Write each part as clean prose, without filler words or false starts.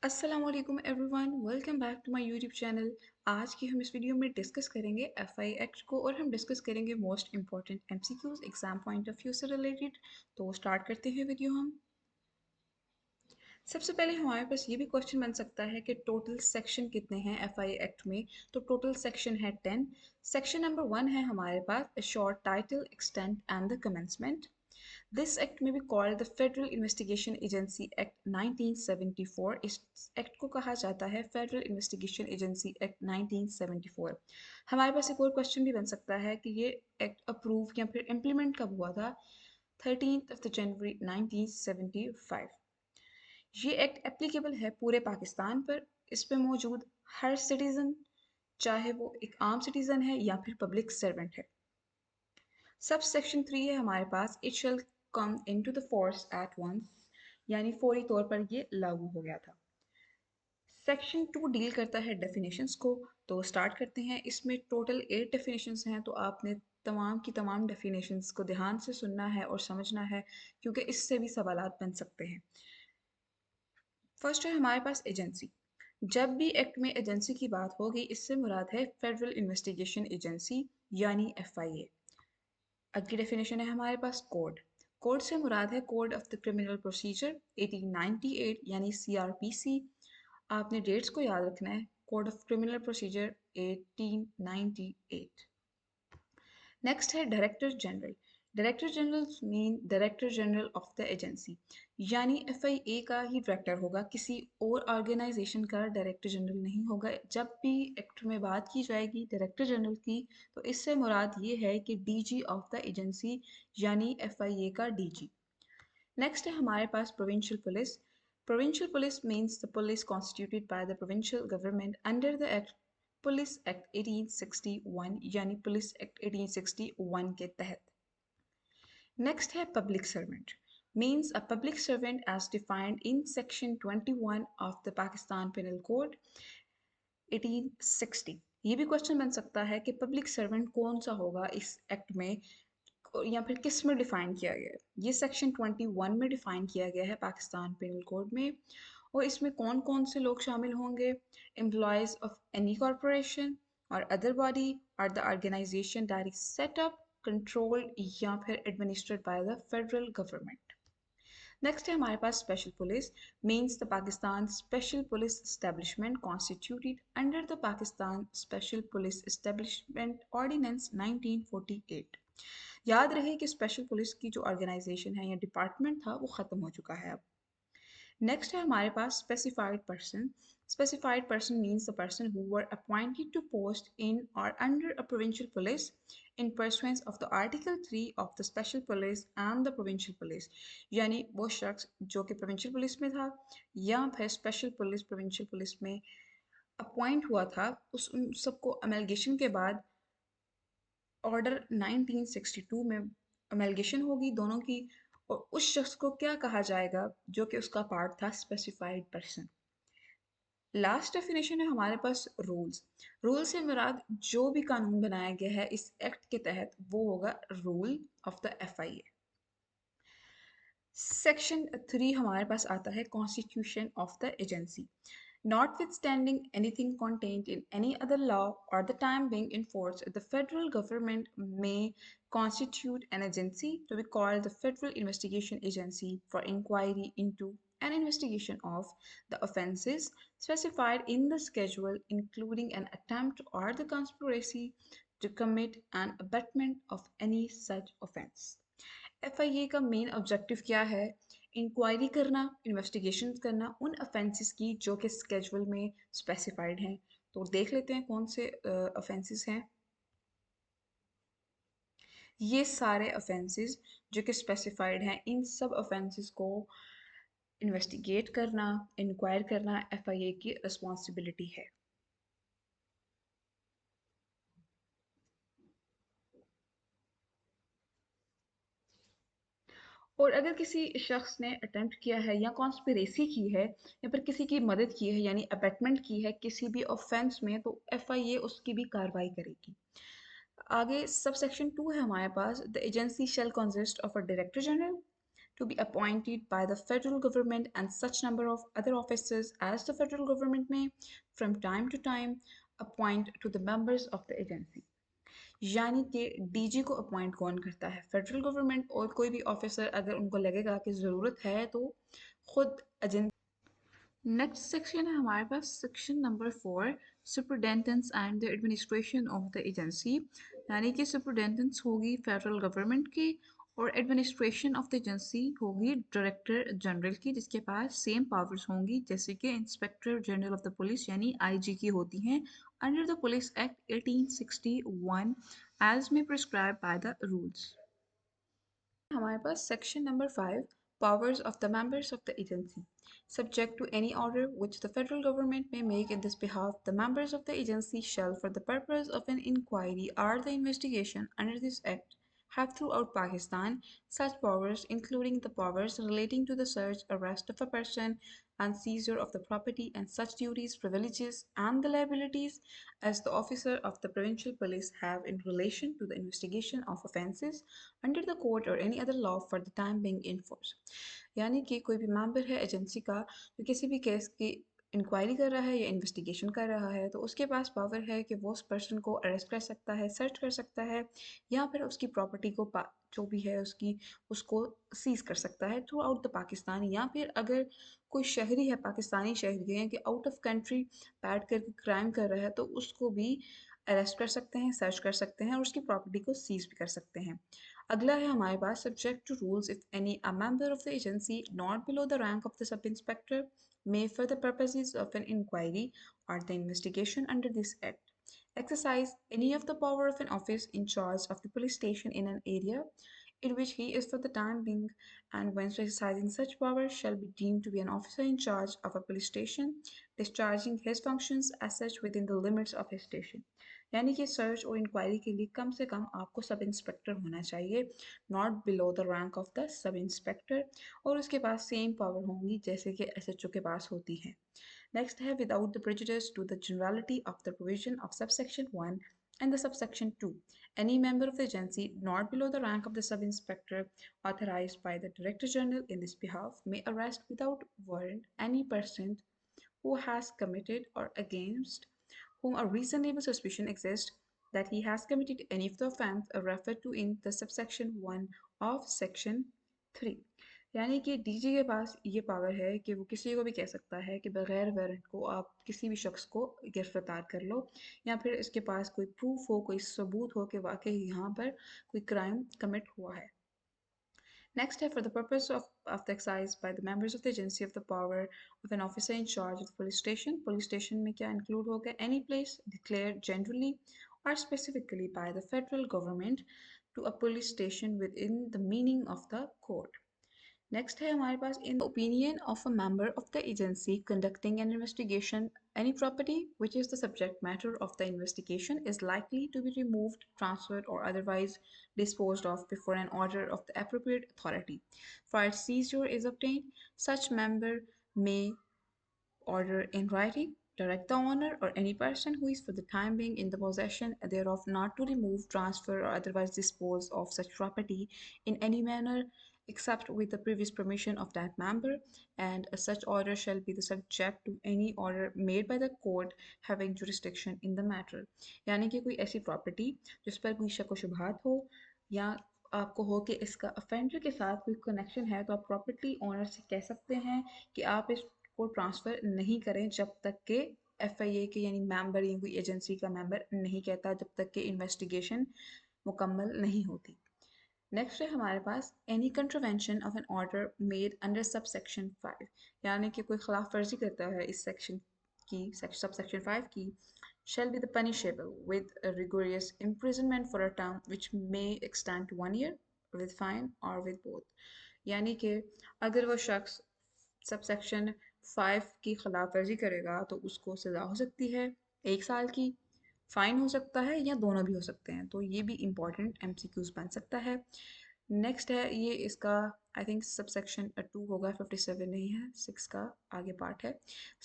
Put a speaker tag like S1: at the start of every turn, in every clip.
S1: अस्सलाम वालेकुम everyone, welcome back to my YouTube channel. आज की हम इस वीडियो में डिस्कस करेंगे एफआई एक्ट को और हम डिस्कस करेंगे most important MCQs exam point of view से रिलेटेड। तो स्टार्ट करते हैं वीडियो हम। सबसे पहले हमारे पास ये भी क्वेश्चन बन सकता है कि टोटल सेक्शन कितने हैं एफआई एक्ट में। तो टोटल सेक्शन है 10। सेक्शन नंबर 1 है हमारे पास a short title extent and the commencement. This act may be called the Federal Investigation Agency Act 1974. इस एक्ट को कहा जाता है Federal Investigation Agency Act 1974। हमारे पास एक और क्वेश्चन भी बन सकता है कि ये एक्ट अप्रूव या फिर इम्प्लीमेंट कब हुआ था। 13 जनवरी 1975। ये एक्ट एप्लीकेबल है पूरे पाकिस्तान पर। इस पे मौजूद हर सिटीज़न, चाहे वो एक आम सिटीज़न है या फिर पब्लिक सर्वेंट है। सब सेक्शन 3 है हमारे पास, it shall come into the force at once, यानी फौरी तौर पर ये लागू हो गया था। सेक्शन 2 डील करता है डेफिनेशंस को। तो स्टार्ट करते हैं। इसमें टोटल 8 डेफिनेशंस हैं, तो आपने तमाम की तमाम डेफिनेशंस को ध्यान से सुनना है और समझना है, क्योंकि इससे भी सवालात बन सकते हैं। फर्स्ट है हमारे पास एजेंसी। जब भी एक्ट में एजेंसी की बात होगी, इससे मुराद है फेडरल इन्वेस्टिगेशन एजेंसी यानी एफआईए। अगली डेफिनेशन है हमारे पास कोड। कोड से मुराद है code of the criminal procedure 1898 यानी सीआरपीसी। आपने डेट्स को याद रखना है। Code of criminal procedure 1898। Next है director general. Director general mean director general of the agency, यानी एफआईए का ही डायरेक्टर होगा, किसी और ऑर्गेनाइजेशन का डायरेक्टर जनरल नहीं होगा। जब भी एक्ट में बात की जाएगी डायरेक्टर जनरल की, तो इससे मुराद ये है कि डीजी ऑफ द एजेंसी यानी एफआईए का डीजी। नेक्स्ट है हमारे पास provincial police. Provincial police means the police constituted by the provincial government under the Act police act 1861 यानी पुलिस एक्ट 1861 के तहत। नेक्स्ट है public servant. means a public servant as defined in section 21 of the Pakistan Penal Code 1860। ये भी question बन सकता है कि पब्लिक सर्वेंट कौन सा होगा इस एक्ट में, या फिर किस में डिफाइन किया गया है। ये सेक्शन 21 में डिफाइन किया गया है पाकिस्तान पेनल कोड में। और इसमें कौन कौन से लोग शामिल होंगे? Employees of any corporation or other body or the organization that is set up, controlled या फिर administered by the federal government. Next है हमारे पास special police. Means the Pakistan special police establishment constituted under the Pakistan special police establishment ordinance 1948। याद रहे कि special police की जो ऑर्गेनाइजेशन है या डिपार्टमेंट था वो ख़त्म हो चुका है अब। नेक्स्ट है हमारे पास specified person. Specified person means the person who were appointed to post in or under a provincial police in pursuance of the article 3 of the special police and the provincial police, यानी वो शख्स जो कि provincial police में था या फिर special police provincial police में अपॉइंट हुआ था, उस उन सबको अमेलगेशन के बाद ऑर्डर 1962 में अमेलगेशन होगी दोनों की, और उस शख्स को क्या कहा जाएगा जो कि उसका पार्ट था स्पेसिफाइड पर्सन। लास्ट डेफिनेशन है हमारे पास रूल्स। रूल से मुराद जो भी कानून बनाया गया है इस एक्ट के तहत वो होगा rule of the FIA. Section 3 हमारे पास आता है constitution of the agency. Notwithstanding anything contained in any other law or the time being in force, the federal government may constitute an agency to be called the Federal Investigation Agency for inquiry into an investigation of the offences specified in the schedule, including an attempt or the conspiracy to commit an abetment of any such offence। FIA का main objective क्या है? Inquiry करना, investigation करना उन offences की जो कि schedule में स्पेसिफाइड हैं। तो देख लेते हैं कौन से ऑफेंसेस हैं। ये सारे ऑफेंसेस जो कि स्पेसिफाइड हैं, इन सब ऑफेंसेस को इन्वेस्टिगेट करना, इंक्वायर करना एफआईए की रिस्पॉन्सिबिलिटी है। और अगर किसी शख्स ने अटेम्प्ट किया है या कॉन्स्पिरेसी की है या फिर किसी की मदद की है यानी अबेटमेंट की है किसी भी ऑफेंस में, तो एफआईए उसकी भी कार्रवाई करेगी। आगे सब सेक्शन 2 है हमारे पास। The agency shall consist of a director general to be appointed by the federal government and such number of other officers as the federal government may from time to time appoint to the members of the agency. यानी कि DG को appoint कौन करता है? Federal government, और कोई भी officer अगर उनको लगेगा कि ज़रूरत है तो खुद एजेंसी। नेक्स्ट सेक्शन है हमारे पास section number 4, superintendents and the administration of the agency. यानी कि सुपरिटेंडेंट्स होगी फेडरल गवर्नमेंट की और एडमिनिस्ट्रेशन ऑफ द एजेंसी होगी डायरेक्टर जनरल की, जिसके पास सेम पावर्स होंगी जैसे कि inspector general of the police यानी आईजी की होती हैं under the police act 1861 as may prescribe by the rules. हमारे पास section number 5, powers of the members of the agency. Subject to any order which the federal government may make in this behalf, the members of the agency shall, for the purpose of an inquiry or the investigation under this act, have throughout Pakistan such powers, including the powers relating to the search, arrest of a person, and seizure of the property, and such duties, privileges, and the liabilities as the officer of the provincial police have in relation to the investigation of offences under the court or any other law for the time being in force. यानी कि कोई भी member है agency का जो किसी भी case की इंक्वायरी कर रहा है या इन्वेस्टिगेशन कर रहा है, तो उसके पास पावर है कि वो उस पर्सन को अरेस्ट कर सकता है, सर्च कर सकता है, या फिर उसकी प्रॉपर्टी को जो भी है उसकी उसको सीज कर सकता है थ्रू आउट द पाकिस्तान। या फिर अगर कोई शहरी है, पाकिस्तानी शहरी है कि आउट ऑफ कंट्री बैठ कर क्राइम कर रहा है, तो उसको भी अरेस्ट कर सकते हैं, सर्च कर सकते हैं और उसकी प्रॉपर्टी को सीज भी कर सकते हैं। अगला है हमारे पास subject to rules if any a member of the agency not below the rank of the sub inspector may for the purposes of an inquiry or the investigation under this act exercise any of the power of an office in charge of the police station in an area in which he is for the time being, and when exercising such power shall be deemed to be an officer in charge of a police station, discharging his functions as such within the limits of his station. यानी कि search और inquiry के लिए कम से कम आपको sub inspector होना चाहिए, not below the rank of the sub inspector, और उसके पास सेम पावर होंगी जैसे कि एसएचओ के पास होती है। नेक्स्ट है without the prejudice to the generality of the provision of subsection 1 and the subsection 2, any member of the agency not below the rank of the sub-inspector authorized by the Director General in this behalf may arrest without warrant any person who has committed or against whom a reasonable suspicion exists that he has committed any of the offense referred to in the subsection 1 of section 3। यानी कि DG के पास ये power है कि वो किसी को भी कह सकता है कि बगैर वारंट को आप किसी भी शख्स को गिरफ्तार कर लो, या फिर इसके पास कोई प्रूफ हो, कोई सबूत हो कि वाकई यहाँ पर कोई क्राइम कमिट हुआ है। Next, for the purpose of the exercise by the members of the agency of the power of an officer in charge of the police station में क्या include होगा? Any place declared generally or specifically by the federal government to a police station within the meaning of the code. Next है हमारे पास in the opinion of a member of the agency conducting an investigation, any property which is the subject matter of the investigation is likely to be removed, transferred, or otherwise disposed of before an order of the appropriate authority for its seizure is obtained. Such member may order in writing, direct the owner or any person who is for the time being in the possession thereof not to remove, transfer, or otherwise dispose of such property in any manner except with the previous permission of that member, and such order shall be the subject to any order made by the court having jurisdiction in the matter। यानी कि कोई ऐसी property जिस पर कोई शक व शुबहात हो या आपको हो कि इसका अफेंडर के साथ कोई कनेक्शन है, तो आप प्रॉपर्टी ओनर से कह सकते हैं कि आप इसको ट्रांसफ़र नहीं करें जब तक कि एफआईए के यानी मेंबर या कोई एजेंसी का मेंबर नहीं कहता, जब तक कि इन्वेस्टिगेशन मुकम्मल नहीं होती। नेक्स्ट है हमारे पास any contravention of an order made under sub section 5, यानी कि कोई खिलाफ वर्जी करता है इस सेक्शन की, सब सेक्शन 5 की, shall be the punishable with a rigorous imprisonment for a term which may extend to 1 year with fine or with both। यानी कि अगर वो शख्स सब सेक्शन 5 की खिलाफ वर्जी करेगा तो उसको सज़ा हो सकती है 1 साल की, फाइन हो सकता है या दोनों भी हो सकते हैं, तो ये भी इम्पॉर्टेंट एमसीक्यूज बन सकता है। नेक्स्ट है ये इसका आई थिंक सब सेक्शन 2 होगा, 57 नहीं है, 6 का आगे पार्ट है।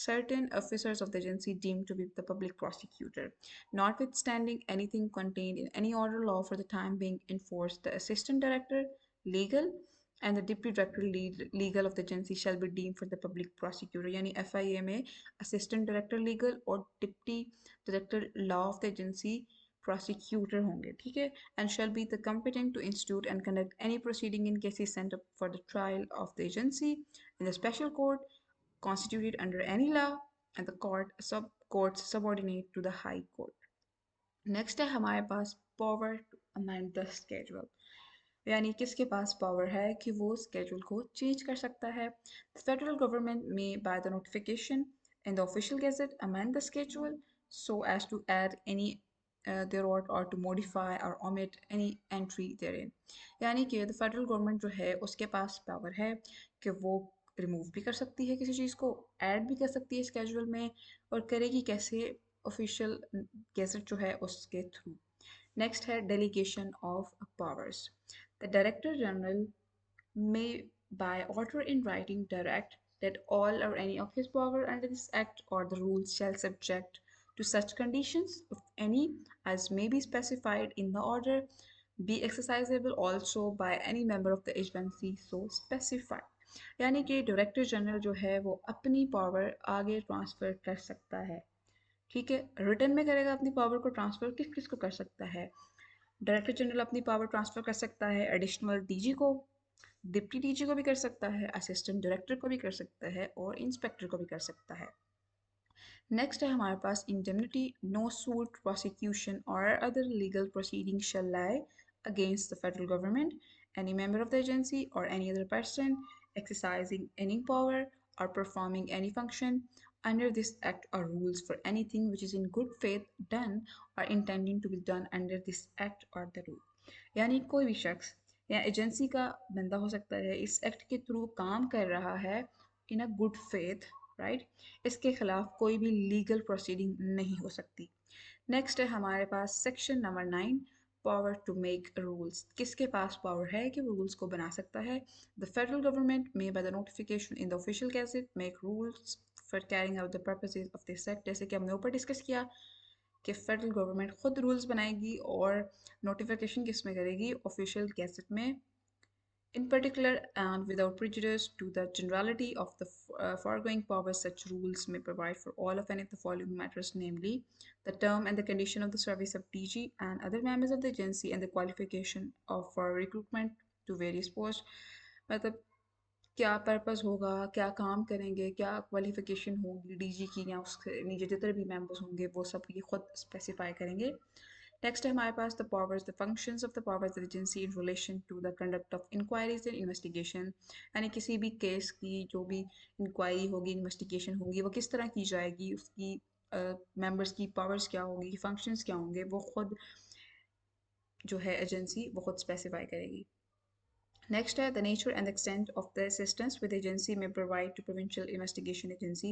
S1: Certain officers of the agency deem to be the public prosecutor notwithstanding anything contained in any order law for the time being in force the assistant director legal and the deputy director legal of the agency shall be deemed for the public prosecutor यानी FIA में assistant director legal और deputy director law of the agency prosecutor होंगे ठीक है and shall be the competent to institute and conduct any proceeding in cases sent up for the trial of the agency in the special court constituted under any law and the courts subordinate to the high court. Next है हमारे पास power to amend the schedule यानी किसके पास power है कि वो schedule को चेंज कर सकता है फेडरल गवर्नमेंट में by the notification in the official gazette amend the schedule so as to add any thereof or to modify or omit any entry therein यानी कि द फेडरल गवर्नमेंट जो है उसके पास पावर है कि वो रिमूव भी कर सकती है किसी चीज़ को ऐड भी कर सकती है स्केड्यूल में और करेगी कैसे ऑफिशियल गेजेट जो है उसके थ्रू नेक्स्ट है delegation of powers the director general may by order in writing direct that all or any of his power under this act or the rules shall subject to such conditions if any as may be specified in the order be exercisable also by any member of the agency so specified यानी कि director general जो है वो अपनी power आगे transfer कर सकता है ठीक है रिटर्न में करेगा अपनी पावर को ट्रांसफ़र किस किस को कर सकता है डायरेक्टर जनरल अपनी पावर ट्रांसफ़र कर सकता है एडिशनल डीजी को डिप्टी डीजी को भी कर सकता है असिस्टेंट डायरेक्टर को भी कर सकता है और इंस्पेक्टर को भी कर सकता है नेक्स्ट है हमारे पास इंडेमनिटी नो सूट प्रोसिक्यूशन और other legal proceeding shall lie against the federal government, any member of the agency, or any other person exercising any power or performing any function under this act or rules for anything which is in good faith done or intending to be done under this act or the rule. यानी कोई भी शख्स या agency का बंदा हो सकता है इस एक्ट के थ्रू काम कर रहा है इन अ गुड फेथ राइट इसके खिलाफ कोई भी लीगल प्रोसीडिंग नहीं हो सकती नेक्स्ट है हमारे पास section number 9 power to make rules किसके पास पावर है कि वो रूल्स को बना सकता है द फेडरल गवर्नमेंट में by the notification in the official gazette make rules for carrying out the purposes of this act जैसे कि हमने ऊपर डिस्कस किया कि फेडरल गवर्नमेंट खुद रूल्स बनाएगी और नोटिफिकेशन किस में करेगी ऑफिशियल गैजेट में in particular, and without prejudice to the generality of the foregoing powers, such rules may provide for all of any of the following matters, namely, the term and the condition of the service of DG and other members of the agency and the qualification of for recruitment to various posts. मतलब क्या purpose होगा क्या काम करेंगे क्या qualification होगी DG की या उसके नीचे जितने भी मेंबर्स होंगे वो सब ये खुद स्पेसिफाई करेंगे नेक्स्ट है हमारे पास the functions of the powers of agency in relation to the conduct of inquiries and investigation यानी किसी भी केस की जो भी इंक्वायरी होगी इन्वेस्टिगेशन होगी वो किस तरह की जाएगी उसकी मेंबर्स की पावर्स क्या होगी फंक्शंस क्या होंगे वो खुद जो है एजेंसी वो खुद स्पेसिफाई करेगी Next, the nature and extent of the assistance with agency may provide to provincial investigation agency.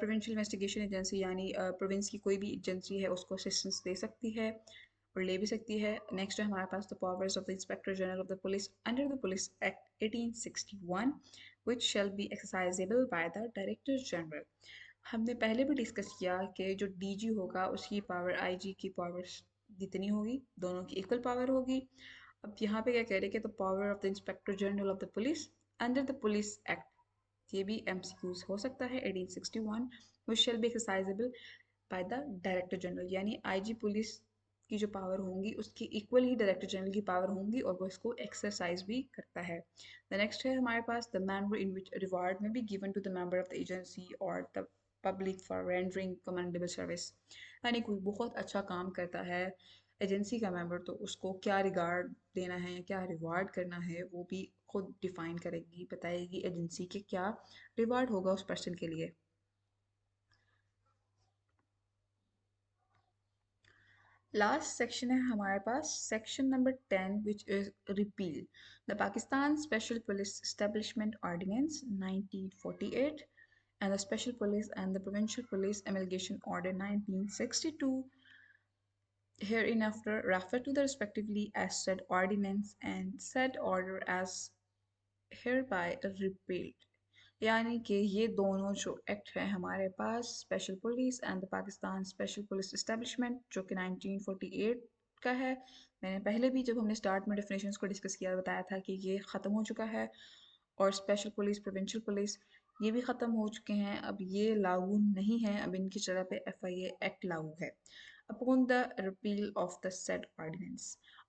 S1: Provincial investigation agency यानी प्रोविंस की कोई भी एजेंसी है उसको असिस्टेंस दे सकती है और ले भी सकती है नेक्स्ट है हमारे पास the powers of the inspector general of the police under the police act 1861 which shall be exercisable by the director general. हमने पहले भी डिस्कस किया कि जो डीजी होगा उसकी पावर आईजी की पावर्स जितनी होगी दोनों की इक्वल पावर होगी अब यहाँ पे क्या कह रहे हैं कि the power of the inspector general of the police under the police act ये भी एमसीक्यूज हो सकता है 1861 which shall be exercisable by the director general यानी आईजी पुलिस की जो पावर होंगी उसकी इक्वल ही डायरेक्टर जनरल की पावर होंगी और वो इसको एक्सरसाइज भी करता है द नेक्स्ट है हमारे पास the manner in which reward may be given to the member of the agency or the public for rendering commendable service यानी कोई बहुत अच्छा काम करता है एजेंसी का मेंबर तो उसको क्या रिगार्ड देना है क्या रिवार्ड करना है वो भी खुद डिफाइन करेगी बताएगी एजेंसी के क्या रिवार्ड होगा उस पर्सन के लिए लास्ट सेक्शन है हमारे पास section number 10 which is repeal the Pakistan special police establishment ordinance 1948 and the special police and the provincial police amalgamation order 1962 hereinafter refer to the respectively as said ordinance and said order as hereby repealed यानी कि ये दोनों जो act हैं हमारे पास special police and the Pakistan special police establishment जो कि 1948 का है। मैंने पहले भी जब हमने स्टार्ट में डेफिनेशंस को डिस्कस किया बताया था कि ये ख़त्म हो चुका है, और स्पेशल पुलिस, प्रोविंशियल पुलिस ये भी ख़त्म हो चुके हैं, अब ये लागू नहीं है, अब इनकी जगह पे FIA एक्ट लागू है। Upon the repeal of the said ordinance,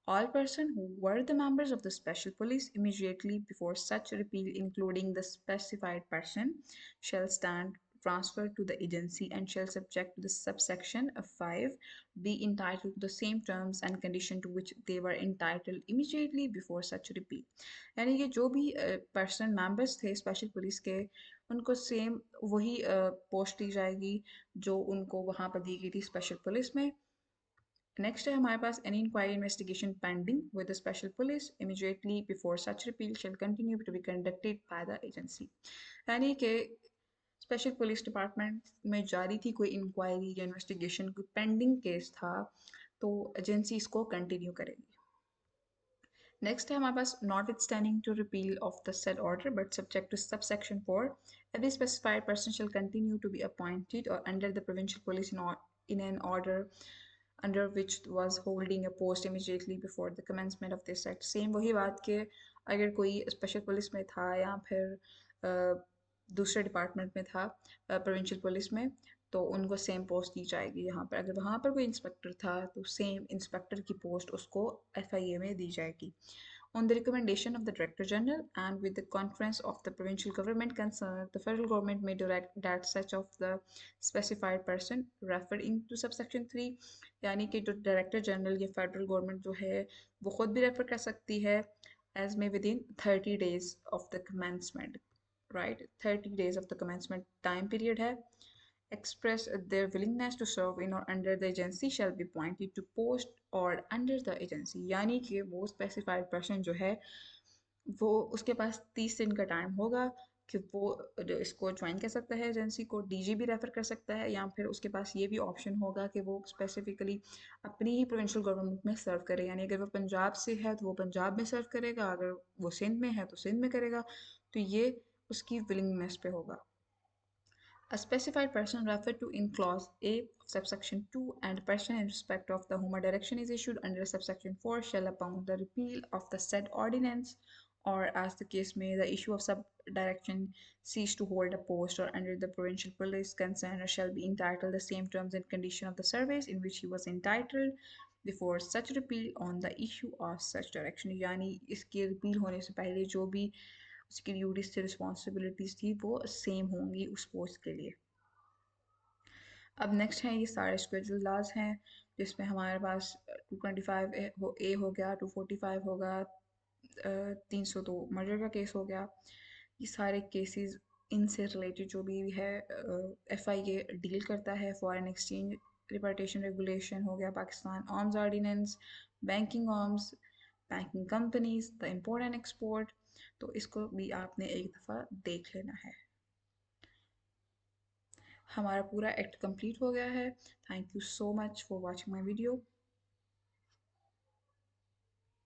S1: all persons who were the members of the special police immediately before such repeal, including the specified person, shall stand transferred to the agency and shall subject to the subsection of 5 be entitled to the same terms and condition to which they were entitled immediately before such repeal। यानी कि जो भी person members थे special police के, उनको same वही post दी जाएगी जो उनको वहाँ पर दी गई थी स्पेशल पुलिस में। नेक्स्ट है हमारे पास any inquiry investigation pending with the special police immediately before such repeal shall continue to be conducted by the agency. यानी कि स्पेशल पुलिस डिपार्टमेंट में जारी थी कोई इंक्वायरी या इन्वेस्टिगेशन, कोई पेंडिंग केस था, तो एजेंसी इसको कंटिन्यू करेगी। नेक्स्ट है हमारे पास notwithstanding to repeal of the said order but subject to subsection 4, every specified person shall continue to be appointed or under the provincial police in an order under which was holding a post immediately before the commencement of this act। Same वही बात के अगर कोई special police में था या फिर दूसरे डिपार्टमेंट में था प्रोविंशियल पुलिस में, तो उनको सेम पोस्ट दी जाएगी। यहाँ पर अगर वहाँ पर कोई इंस्पेक्टर था तो सेम इंस्पेक्टर की पोस्ट उसको FIA में दी जाएगी। On the recommendation of the Director General and with the conference of the provincial government concerned, the federal government may direct that such of the specified person referred into subsection 3, यानी कि जो director general या federal government जो है वो खुद भी refer कर सकती है as may within 30 days of the commencement, right? 30 days of the commencement time period है। express their willingness to serve in or under the agency shall be appointed to post or under the agency। यानी कि वो specified person जो है वो उसके पास 30 दिन का टाइम होगा कि वो इसको ज्वाइन कर सकता है एजेंसी को, DG भी रेफर कर सकता है, या फिर उसके पास ये भी ऑप्शन होगा कि वो स्पेसिफिकली अपनी ही प्रोविंशियल गवर्नमेंट में सर्व करे। यानी अगर वो पंजाब से है तो वो पंजाब में सर्व करेगा, अगर वो सिंध में है तो सिंध में करेगा, तो ये उसकी विलिंगनेस पे होगा। A specified person referred to in clause A of subsection 2 and a person in respect of the whom a direction is issued under subsection 4 shall upon the repeal of the said ordinance, or as the case may, the issue of sub-direction cease to hold a post or under the provincial police concerned shall be entitled the same terms and condition of the service in which he was entitled before such repeal on the issue of such direction। यानी इसके repeal होने से पहले जो भी उसकी duties थी, responsibilities थी, वो सेम होंगी उस पोस्ट के लिए। अब नेक्स्ट हैं ये सारे स्केड्यूल लॉज हैं जिसमें हमारे पास 225 ए हो गया, 245 होगा, 302 मर्डर का केस हो गया। ये सारे केसेस इनसे रिलेटेड जो भी है FIA डील करता है। फॉरेन एक्सचेंज रिपार्टेशन रेगुलेशन हो गया, Pakistan arms ordinance, banking arms, banking companies, the import and export, तो इसको भी आपने एक दफ़ा देख लेना है। हमारा पूरा एक्ट कंप्लीट हो गया है। Thank you so much for watching my video.